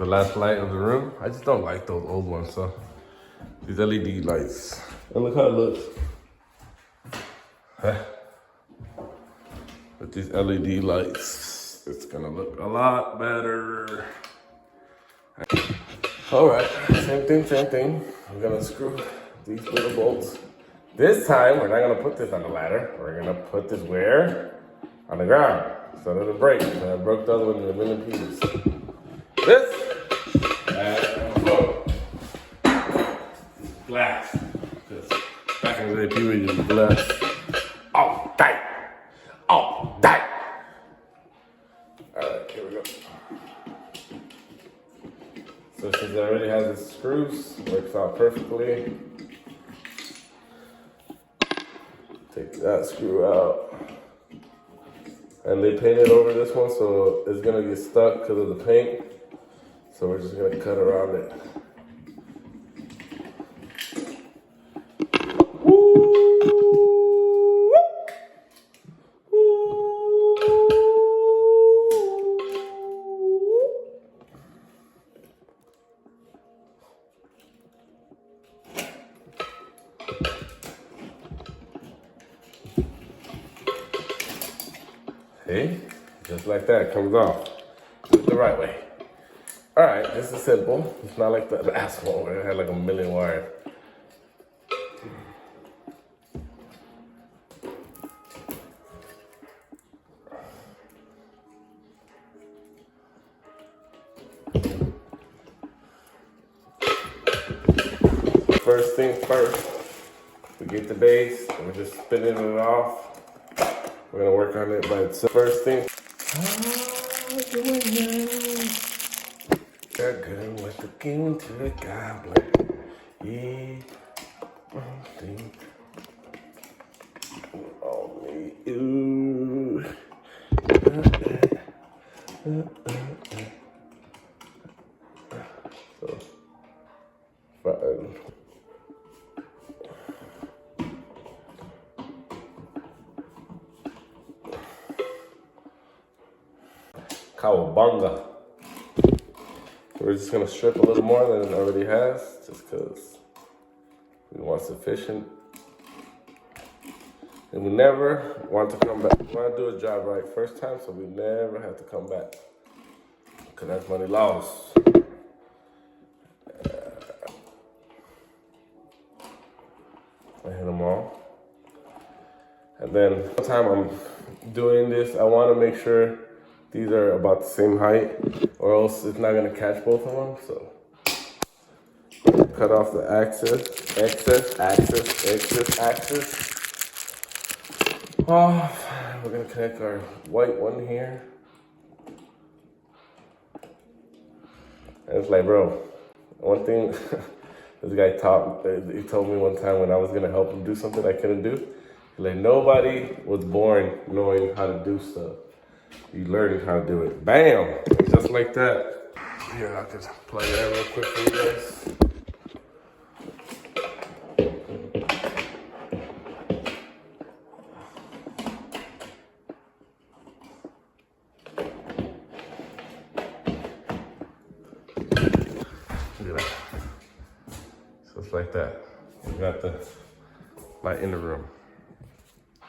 the last light of the room. I just don't like those old ones, so these LED lights. And look how it looks. With these LED lights, it's gonna look a lot better. All right, same thing. I'm gonna screw these little bolts. This time, we're not gonna put this on the ladder. We're gonna put this where? On the ground, so that it'll break. I broke the other one in a million pieces. This, and glass. Back in the day, people used glass. All tight. All tight. All right, here we go. So since it already has its screws, works out perfectly. Take that screw out. And they painted over this one, so it's gonna get stuck because of the paint. So we're just gonna cut around it. See? Just like that, it comes off. Do it the right way. All right, this is simple. It's not like the last one where it had like a million wires. First things first, we get the base, and we're just spinning it off. We're gonna work on it, but first thing. They're good with the king to the goblin. Yeah, only you. So, fine. Cowabunga. We're just gonna strip a little more than it already has, just because we want sufficient. And we never want to come back. We want to do a job right first time, so we never have to come back. Because that's money lost. I hit them all. And then, one time I'm doing this, I want to make sure these are about the same height, or else it's not gonna catch both of them. So cut off the excess off. We're gonna connect our white one here. And it's like, bro, one thing this guy he told me one time when I was gonna help him do something I couldn't do. Like, nobody was born knowing how to do stuff. You learn how to do it. Bam! Just like that. Here, I can plug it in real quick for you guys. Look at that. So it's like that. We got the light in the room.